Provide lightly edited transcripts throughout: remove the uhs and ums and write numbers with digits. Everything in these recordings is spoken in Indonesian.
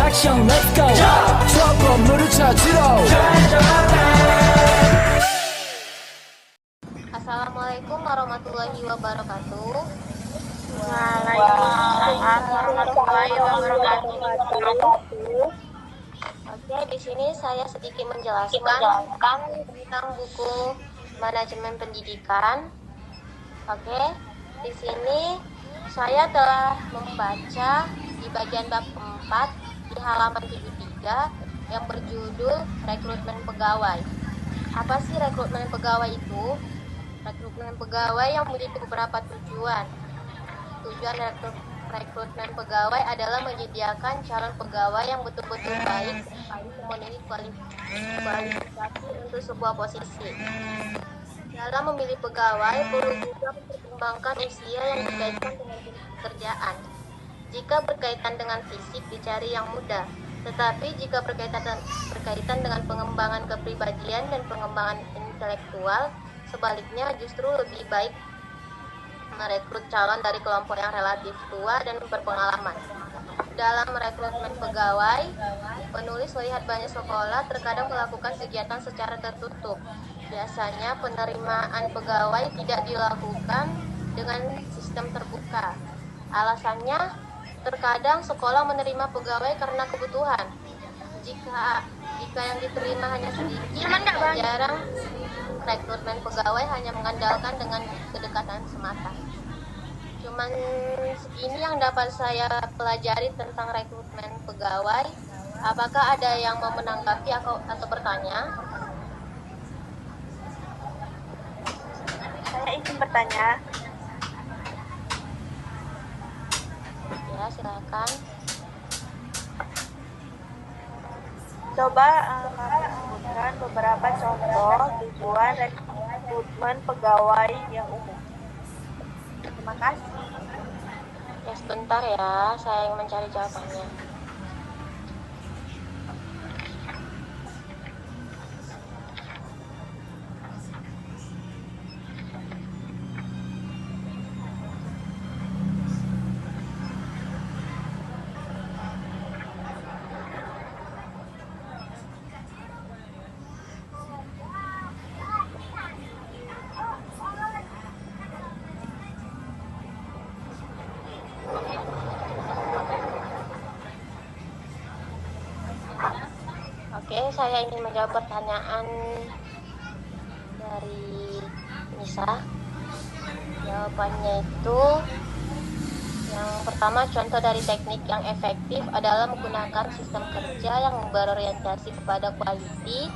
action let's go 저 건물을 찾으러 Assalamualaikum warahmatullahi wabarakatuh. Waalaikumsalam warahmatullahi wabarakatuh. Oke, di sini saya sedikit menjelaskan tentang buku manajemen pendidikan. Oke, di sini saya telah membaca di bagian bab 4 di halaman 73 yang berjudul rekrutmen pegawai. Apa sih rekrutmen pegawai itu? Rekrutmen pegawai yang memiliki beberapa tujuan. Tujuan rekrutmen pegawai adalah menyediakan calon pegawai yang betul-betul baik memenuhi kualifikasi untuk sebuah posisi. Dalam memilih pegawai perlu juga mempertimbangkan usia yang dikaitkan dengan pekerjaan. Jika berkaitan dengan fisik dicari yang muda, tetapi jika berkaitan dengan pengembangan kepribadian dan pengembangan intelektual, sebaliknya justru lebih baik merekrut calon dari kelompok yang relatif tua dan berpengalaman. Dalam rekrutmen pegawai, penulis melihat banyak sekolah terkadang melakukan kegiatan secara tertutup. Biasanya penerimaan pegawai tidak dilakukan dengan sistem terbuka. Alasannya, terkadang sekolah menerima pegawai karena kebutuhan. Jika yang diterima hanya sedikit, jarang rekrutmen pegawai hanya mengandalkan dengan kedekatan semata. Cuman segini yang dapat saya pelajari tentang rekrutmen pegawai. Apakah ada yang mau menanggapi atau bertanya? Saya izin bertanya. Ya, silakan. Coba Kakak sebutkan beberapa contoh tujuan rekrutmen pegawai yang umum. Terima kasih. Ya, sebentar ya, saya ingin mencari jawabannya. Oke, saya ingin menjawab pertanyaan dari Nisa. Jawabannya itu, yang pertama, contoh dari teknik yang efektif adalah menggunakan sistem kerja yang berorientasi kepada quality.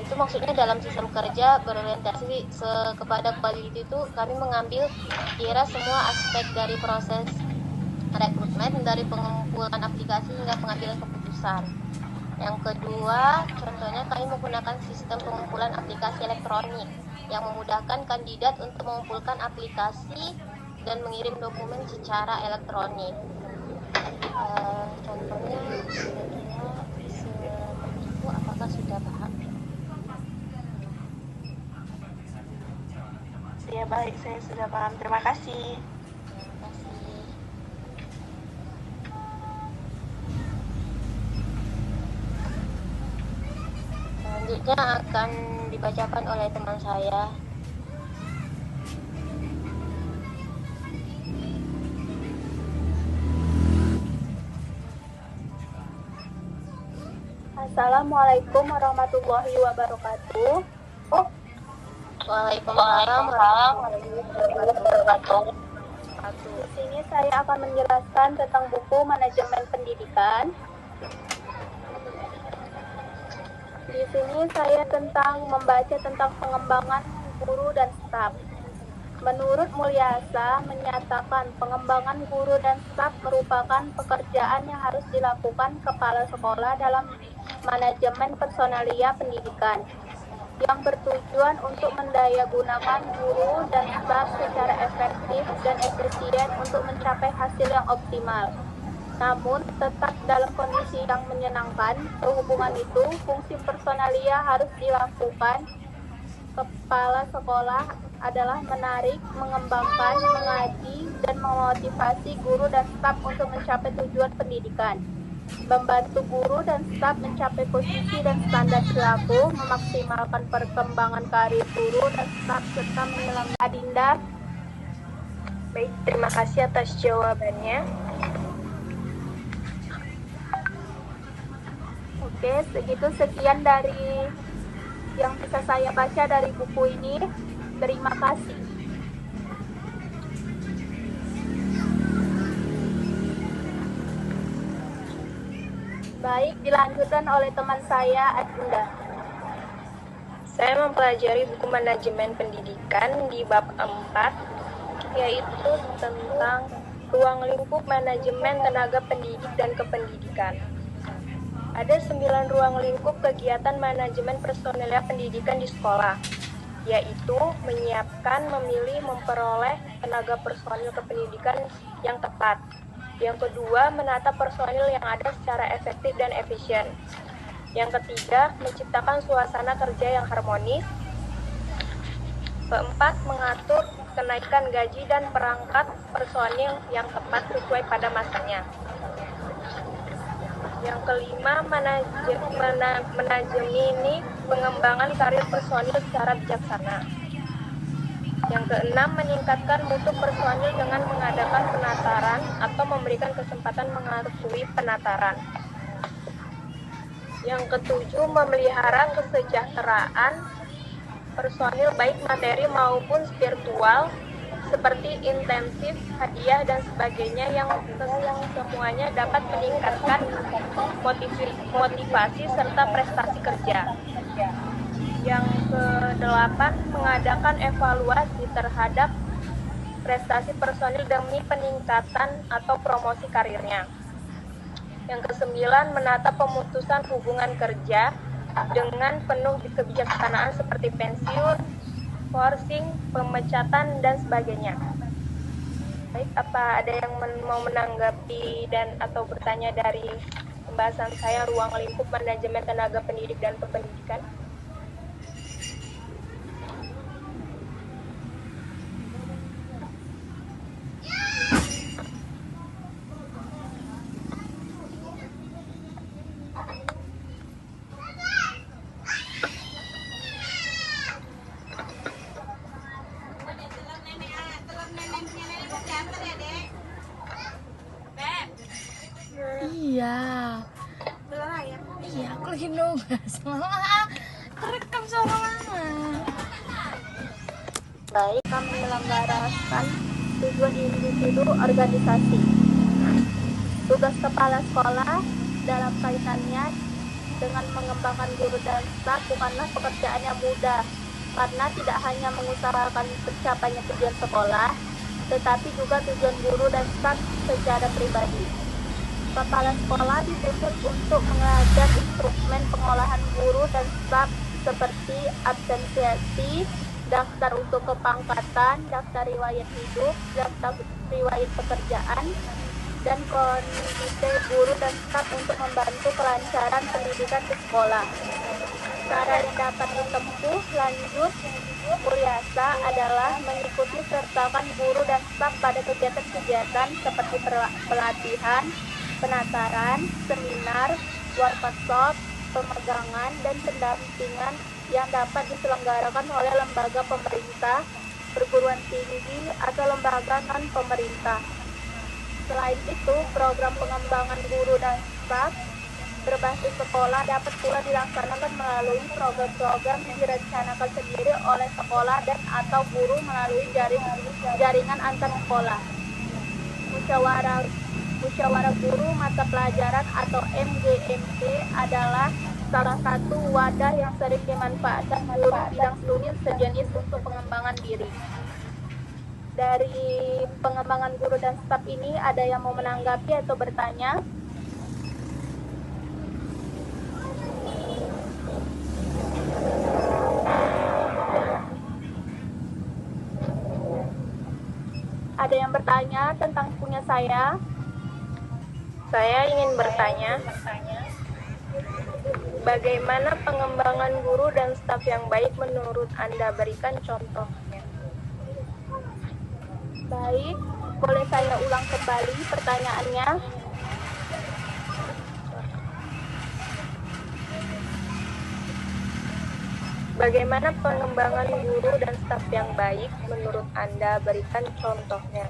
Itu maksudnya dalam sistem kerja berorientasi kepada quality itu kami mengambil kira semua aspek dari proses rekrutmen, dari pengumpulan aplikasi hingga pengambilan keputusan. Yang kedua, contohnya kami menggunakan sistem pengumpulan aplikasi elektronik yang memudahkan kandidat untuk mengumpulkan aplikasi dan mengirim dokumen secara elektronik. Contohnya kira-kira seperti itu. Apakah sudah paham? Ya baik, saya sudah paham. Terima kasih. Terima kasih. Selanjutnya akan dibacakan oleh teman saya. Assalamualaikum warahmatullahi wabarakatuh. Waalaikumsalam warahmatullahi wabarakatuh. Di sini saya akan menjelaskan tentang buku manajemen pendidikan. Di sini saya membaca tentang pengembangan guru dan staf. Menurut Mulyasa menyatakan pengembangan guru dan staf merupakan pekerjaan yang harus dilakukan kepala sekolah dalam manajemen personalia pendidikan yang bertujuan untuk mendayagunakan guru dan staf secara efektif dan efisien untuk mencapai hasil yang optimal. Namun, tetap dalam kondisi yang menyenangkan. Sehubungan itu, fungsi personalia harus dilakukan. Kepala sekolah adalah menarik, mengembangkan, mengaji, dan memotivasi guru dan staf untuk mencapai tujuan pendidikan. membantu guru dan staf mencapai posisi dan standar perilaku, memaksimalkan perkembangan karir guru dan staf, serta menyelenggarakan Adinda. Baik, terima kasih atas jawabannya. Oke, sekian dari yang bisa saya baca dari buku ini. Terima kasih. Baik, dilanjutkan oleh teman saya, Adinda. Saya mempelajari buku manajemen pendidikan di bab 4, yaitu tentang ruang lingkup manajemen tenaga pendidik dan kependidikan. Ada 9 ruang lingkup kegiatan manajemen personel pendidikan di sekolah, yaitu menyiapkan, memilih, memperoleh tenaga personil kependidikan yang tepat. Yang kedua, menata personil yang ada secara efektif dan efisien. Yang ketiga, menciptakan suasana kerja yang harmonis. Keempat, mengatur kenaikan gaji dan perangkat personil yang tepat sesuai pada masanya. Yang kelima, menajemini pengembangan karir personil secara bijaksana. Yang keenam, meningkatkan mutu personil dengan mengadakan penataran atau memberikan kesempatan mengakui penataran. Yang ketujuh, memelihara kesejahteraan personil baik materi maupun spiritual, seperti intensif, hadiah, dan sebagainya yang semuanya dapat meningkatkan motivasi serta prestasi kerja. Yang kedelapan, mengadakan evaluasi terhadap prestasi personil demi peningkatan atau promosi karirnya. Yang kesembilan, menata pemutusan hubungan kerja dengan penuh kebijaksanaan seperti pensiun, forcing, pemecatan, dan sebagainya. Baik, apa ada yang mau menanggapi dan atau bertanya dari pembahasan saya ruang lingkup manajemen tenaga pendidik dan kependidikan? Iya. Iya, aku lagi nugas. Terekam suara mama. Baik, kami menyelenggarakan tujuan individu organisasi. Tugas kepala sekolah dalam kaitannya dengan mengembangkan guru dan staf bukanlah pekerjaan yang mudah, karena tidak hanya mengusahakan tercapainya tujuan sekolah, tetapi juga tujuan guru dan staf secara pribadi. Kepala sekolah dituntut untuk mengajar instrumen pengolahan guru dan staf seperti absensiasi, daftar untuk kepangkatan, daftar riwayat hidup, daftar riwayat pekerjaan, dan kondisi guru dan staf untuk membantu kelancaran pendidikan di sekolah. Cara yang dapat ditempuh lanjut Mulyasa adalah mengikuti sertakan guru dan staf pada kegiatan-kegiatan seperti pelatihan, penataran, seminar, workshop, pemegangan, dan pendampingan yang dapat diselenggarakan oleh lembaga pemerintah, perguruan tinggi, atau lembaga non-pemerintah. Selain itu, program pengembangan guru dan staf berbasis sekolah dapat pula dilaksanakan melalui program-program yang direncanakan sendiri oleh sekolah dan atau guru melalui jaringan antar sekolah. Musyawarah guru mata pelajaran atau MGMP adalah salah satu wadah yang sering dimanfaatkan guru bidang studi sejenis untuk pengembangan diri. Dari pengembangan guru dan staf ini, ada yang mau menanggapi atau bertanya? Ada yang bertanya tentang punya saya? Saya ingin bertanya, bagaimana pengembangan guru dan staf yang baik menurut Anda? Berikan contohnya. Baik, boleh saya ulang kembali pertanyaannya? Bagaimana pengembangan guru dan staf yang baik menurut Anda? Berikan contohnya.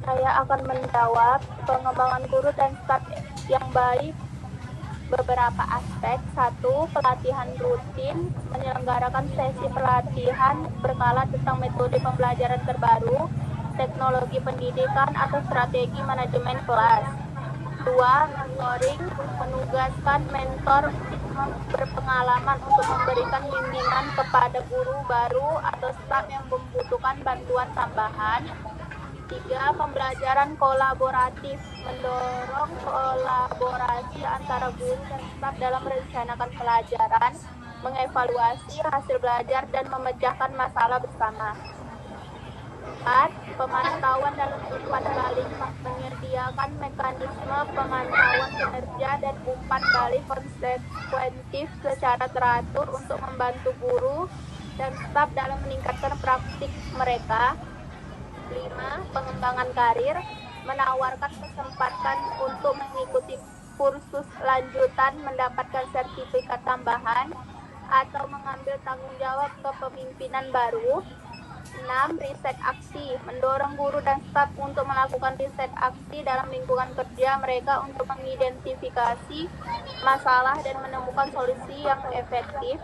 Saya akan menjawab pengembangan guru dan staf yang baik beberapa aspek. 1. Pelatihan rutin, menyelenggarakan sesi pelatihan berkala tentang metode pembelajaran terbaru, teknologi pendidikan atau strategi manajemen kelas. 2. Mentoring, menugaskan mentor berpengalaman untuk memberikan bimbingan kepada guru baru atau staf yang membutuhkan bantuan tambahan. 3. Pembelajaran kolaboratif, mendorong kolaborasi antara guru dan staf dalam merencanakan pelajaran, mengevaluasi hasil belajar, dan memecahkan masalah bersama. 4. Pemantauan dalam umpan balik, menyediakan mekanisme pemantauan kinerja dan umpan balik konsekuentif secara teratur untuk membantu guru dan staf dalam meningkatkan praktik mereka. 5. Pengembangan karir, menawarkan kesempatan untuk mengikuti kursus lanjutan, mendapatkan sertifikat tambahan, atau mengambil tanggung jawab kepemimpinan baru. 6. Riset aksi, mendorong guru dan staf untuk melakukan riset aksi dalam lingkungan kerja mereka untuk mengidentifikasi masalah dan menemukan solusi yang efektif.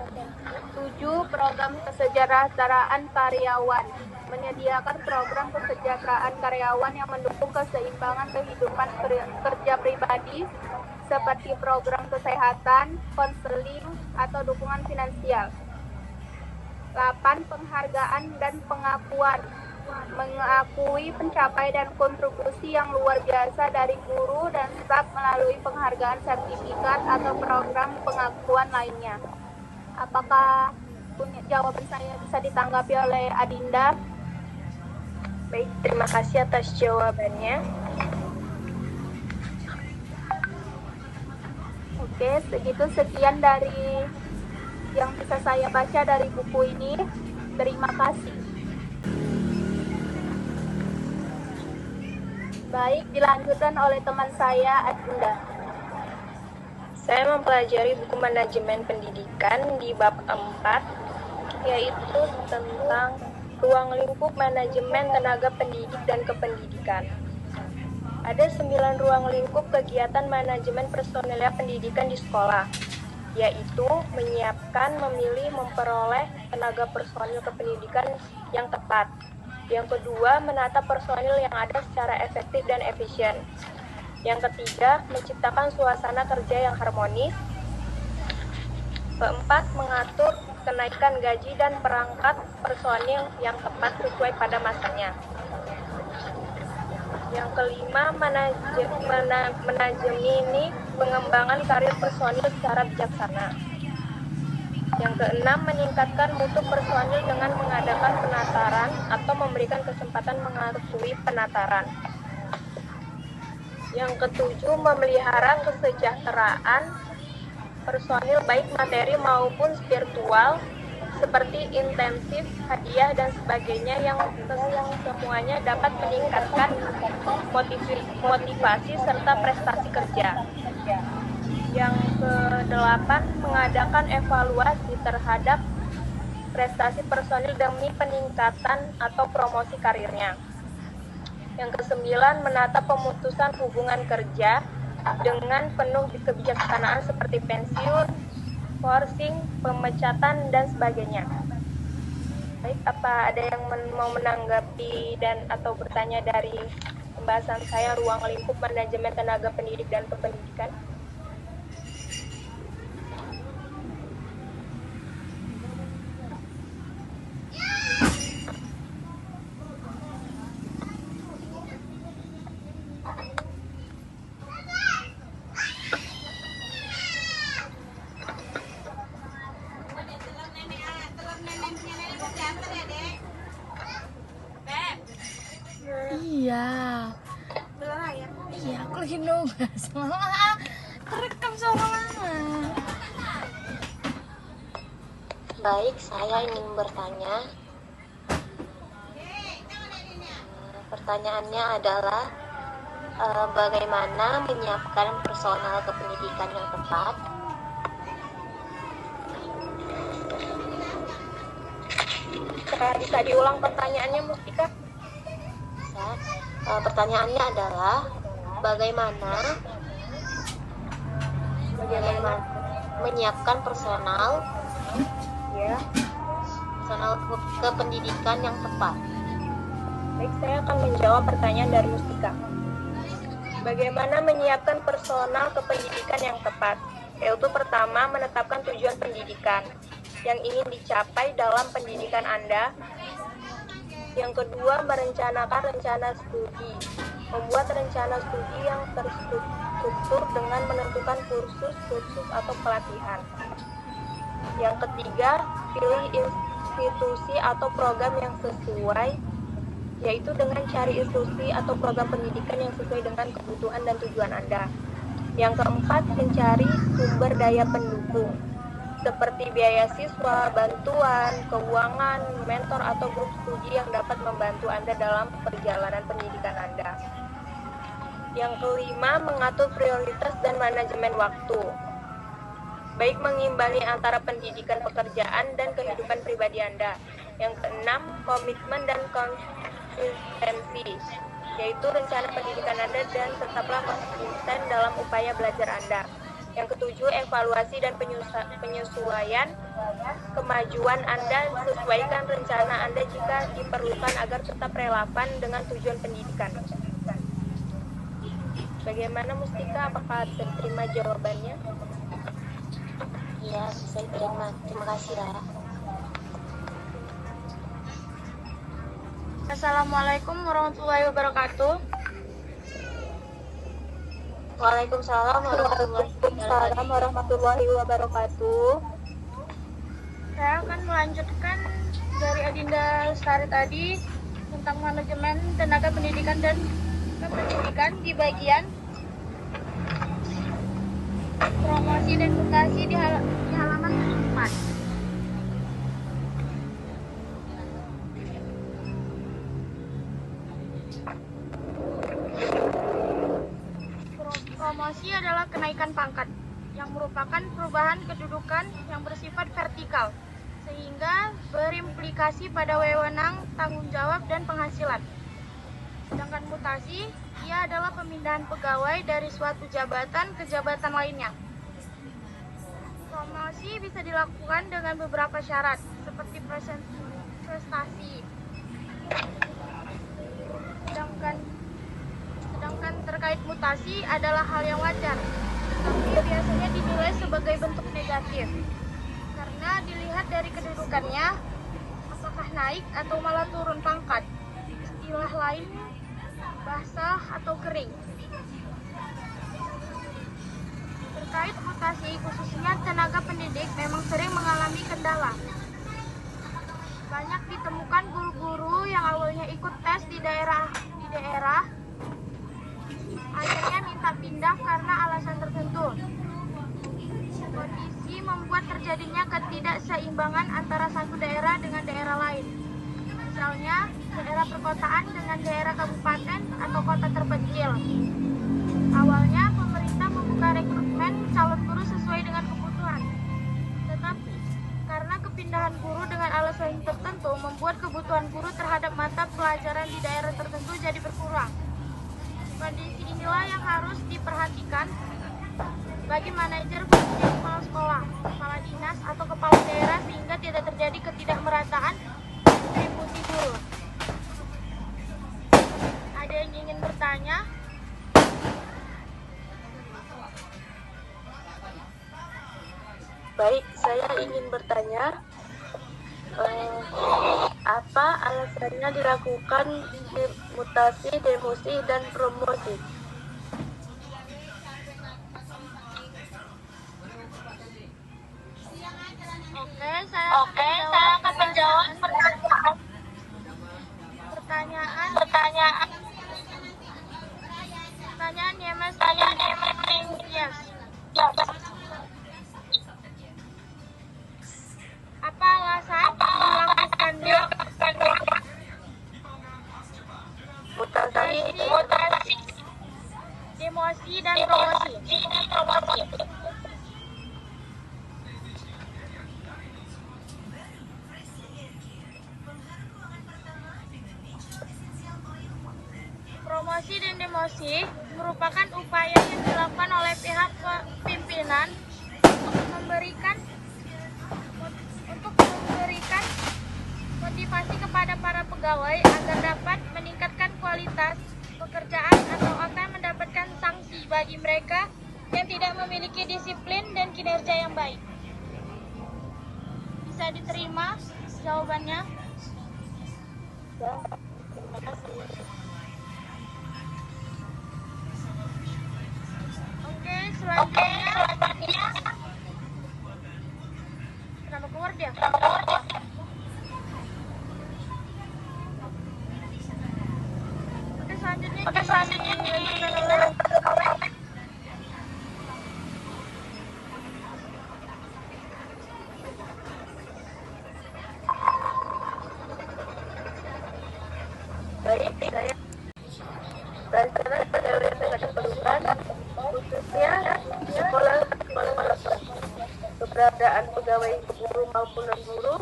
7. Program kesejahteraan karyawan, menyediakan program kesejahteraan karyawan yang mendukung keseimbangan kehidupan kerja pribadi seperti program kesehatan, konseling, atau dukungan finansial. 8. Penghargaan dan pengakuan, mengakui pencapaian dan kontribusi yang luar biasa dari guru dan staf melalui penghargaan, sertifikat, atau program pengakuan lainnya. Apakah jawaban saya bisa ditanggapi oleh Adinda? Baik, terima kasih atas jawabannya. Oke, sekian dari yang bisa saya baca dari buku ini. Terima kasih. Baik, dilanjutkan oleh teman saya, Adinda. Saya mempelajari buku manajemen pendidikan di bab 4, yaitu tentang ruang lingkup manajemen tenaga pendidik dan kependidikan. Ada 9 ruang lingkup kegiatan manajemen personel pendidikan di sekolah, yaitu menyiapkan, memilih, memperoleh tenaga personil kependidikan yang tepat. Yang kedua, menata personil yang ada secara efektif dan efisien. Yang ketiga, menciptakan suasana kerja yang harmonis. Keempat, mengatur kenaikan gaji dan perangkat personil yang tepat sesuai pada masanya. Yang kelima, manajemen pengembangan karir personil secara bijaksana. Yang keenam, meningkatkan mutu personil dengan mengadakan penataran atau memberikan kesempatan mengakui penataran. Yang ketujuh, memelihara kesejahteraan personil baik materi maupun spiritual, seperti intensif, hadiah, dan sebagainya yang semuanya dapat meningkatkan motivasi serta prestasi kerja. Yang kedelapan, mengadakan evaluasi terhadap prestasi personil demi peningkatan atau promosi karirnya. Yang kesembilan, menata pemutusan hubungan kerja dengan penuh kebijaksanaan seperti pensiun, forcing, pemecatan, dan sebagainya. Baik, apa ada yang mau menanggapi dan atau bertanya dari pembahasan saya ruang lingkup manajemen tenaga pendidik dan kependidikan? Iya. Iya, aku lagi nugas. Mama, terekam suara mama. Baik, saya ingin bertanya. Pertanyaannya adalah bagaimana menyiapkan personal kependidikan yang tepat? Bisa diulang pertanyaannya, Mustika? Bisa. Pertanyaannya adalah bagaimana menyiapkan personal kependidikan yang tepat. Baik, saya akan menjawab pertanyaan dari Mustika. Bagaimana menyiapkan personal kependidikan yang tepat? Yaitu pertama, menetapkan tujuan pendidikan yang ingin dicapai dalam pendidikan Anda. Yang kedua, merencanakan rencana studi. Membuat rencana studi yang terstruktur dengan menentukan kursus atau pelatihan. Yang ketiga, pilih institusi atau program yang sesuai, yaitu dengan cari institusi atau program pendidikan yang sesuai dengan kebutuhan dan tujuan Anda. Yang keempat, mencari sumber daya pendukung, seperti biaya siswa, bantuan, keuangan, mentor, atau grup studi yang dapat membantu Anda dalam perjalanan pendidikan Anda. Yang kelima, mengatur prioritas dan manajemen waktu, baik mengimbangi antara pendidikan pekerjaan dan kehidupan pribadi Anda. Yang keenam, komitmen dan konsistensi, yaitu rencana pendidikan Anda dan tetaplah konsisten dalam upaya belajar Anda. Yang ketujuh, evaluasi dan penyesuaian kemajuan Anda, sesuaikan rencana Anda jika diperlukan agar tetap relevan dengan tujuan pendidikan. Bagaimana, Mustika? Apakah bisa diterima jawabannya? Iya, bisa diterima. Terima kasih, Rara. Assalamualaikum warahmatullahi wabarakatuh. Waalaikumsalam warahmatullahi wabarakatuh. Saya akan melanjutkan dari Adinda Lestari tadi tentang manajemen tenaga pendidikan dan kependidikan di bagian promosi dan mutasi di halaman 4. Promosi adalah kenaikan pangkat yang merupakan perubahan kedudukan yang bersifat vertikal sehingga berimplikasi pada wewenang, tanggung jawab, dan penghasilan. Sedangkan mutasi, ia adalah pemindahan pegawai dari suatu jabatan ke jabatan lainnya. Promosi bisa dilakukan dengan beberapa syarat, seperti prestasi. Sedangkan terkait mutasi adalah hal yang wajar, tapi biasanya dinilai sebagai bentuk negatif. Karena dilihat dari kedudukannya, apakah naik atau malah turun pangkat. Istilah lain, basah atau kering. Terkait mutasi, khususnya tenaga pendidik memang sering mengalami kendala. Banyak ditemukan guru-guru yang awalnya ikut tes di daerah akhirnya minta pindah karena alasan tertentu. Kondisi membuat terjadinya ketidakseimbangan antara satu daerah dengan daerah lain. Misalnya, daerah perkotaan dengan daerah kabupaten atau kota terpencil. Awalnya, pemerintah membuka rekrutmen calon guru sesuai dengan kebutuhan. Tetapi, karena kepindahan guru dengan alasan tertentu membuat kebutuhan guru terhadap mata pelajaran di daerah tertentu jadi berkurang. Kondisi inilah yang harus diperhatikan bagi manajer, khususnya kepala sekolah, kepala dinas, atau kepala daerah sehingga tidak terjadi ketidakmerataan distribusi guru. Ada yang ingin bertanya? Baik, saya ingin bertanya, apa alasannya dilakukan mutasi, demosi, dan promosi? Oke, saya akan menjawab pertanyaan Yemes. Yes. Apa alasan dilakukannya Mutasi, demosi dan promosi? promosi dan demosi merupakan upaya yang dilakukan oleh pihak pimpinan untuk memberikan motivasi kepada para pegawai agar dapat meningkatkan kualitas pekerjaan atau akan mendapatkan sanksi bagi mereka yang tidak memiliki disiplin dan kinerja yang baik. Bisa diterima jawabannya? Ya, terima kasih. Oke, selanjutnya. Kenapa keluar dia? Oke, selanjutnya dilanjutkan oleh Baik, saya rencana pegawai sangat diperlukan, khususnya sekolah. Keberadaan pegawai guru maupun non-guru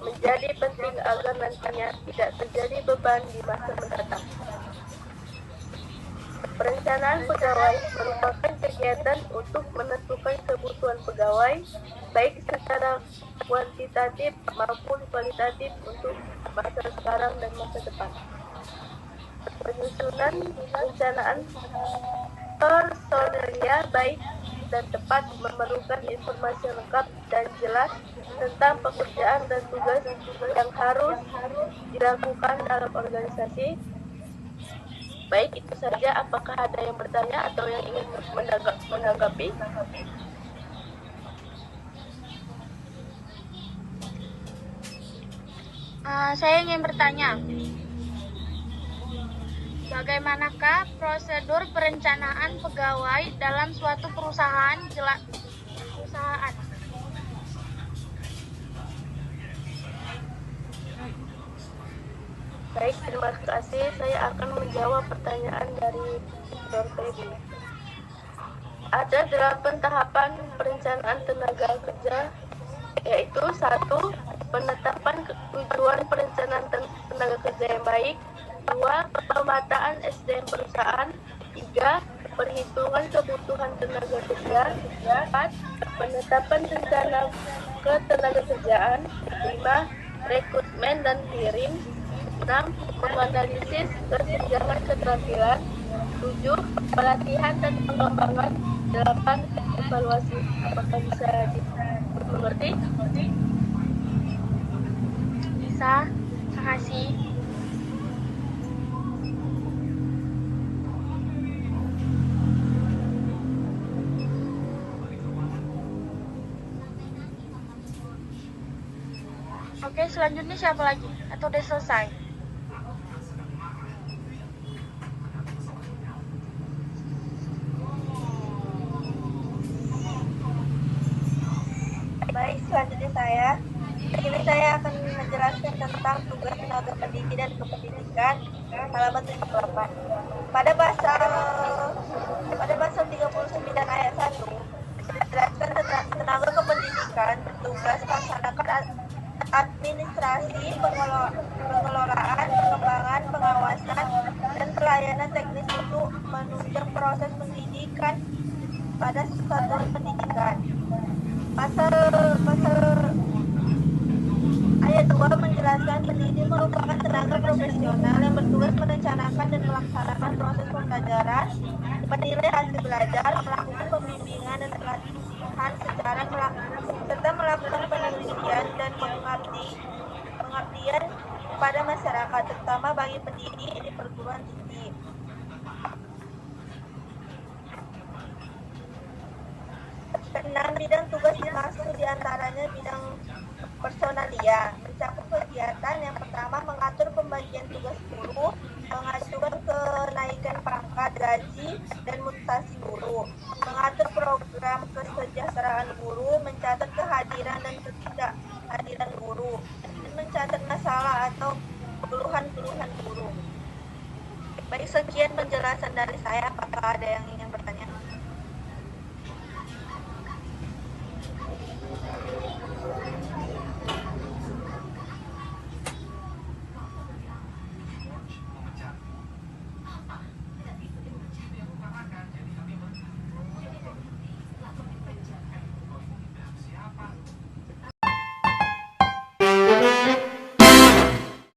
menjadi penting agar nantinya tidak terjadi beban di masa mendatang. Perencanaan pegawai merupakan kegiatan untuk menentukan kebutuhan pegawai, baik secara kuantitatif maupun kualitatif untuk masa sekarang dan masa depan. Penyusunan perencanaan personelia baik dan tepat memerlukan informasi lengkap dan jelas tentang pekerjaan dan tugas yang harus dilakukan dalam organisasi. Baik, itu saja. Apakah ada yang bertanya atau yang ingin menanggapi? Saya ingin bertanya, bagaimanakah prosedur perencanaan pegawai dalam suatu perusahaan? Baik, terima kasih. Saya akan menjawab pertanyaan dari Dr. Feby. Ada 8 tahapan perencanaan tenaga kerja, yaitu 1. Penetapan tujuan perencanaan tenaga kerja yang baik. 2. Pemetaan SDM perusahaan. 3. Perhitungan kebutuhan tenaga kerja. 4. Penetapan rencana ketenaga kerjaan. 5. Rekrutmen dan hiring. 6. Menganalisis kesenjangan keterampilan. 7. Pelatihan dan pengembangan. 8. Evaluasi. Apakah bisa dimengerti? Bisa, terima kasih. Oke, selanjutnya siapa lagi? Atau udah selesai? Baik, selanjutnya saya. Ini saya akan menjelaskan tentang tugas tenaga pendidik dan kependidikan halaman 78. Pada pasal 39 ayat 1 dijelaskan tentang tenaga kependidikan bertugas melaksanakan administrasi, pengelolaan, pengembangan, pengawasan, dan pelayanan teknis untuk menunjang proses pendidikan pada satuan pendidikan. Pasal ayat 2 menjelaskan pendidik merupakan tenaga profesional yang bertugas merencanakan dan melaksanakan proses pembelajaran, menilai hasil belajar, melakukan pembimbingan dan pelatihan serta melakukan penelitian dan pengabdian kepada masyarakat, terutama bagi pendidik di perguruan tinggi. Keenam, bidang tugas dimaksud diantaranya bidang personalia, mencakup kegiatan yang pertama mengatur pembagian tugas guru, mengatur kenaikan pangkat, gaji, dan mutasi guru, mengatur program kesejahteraan guru, mencatat kehadiran dan ketidakhadiran guru, dan mencatat masalah atau keluhan-keluhan guru. Baik, sekian penjelasan dari saya. Apakah ada yang ingin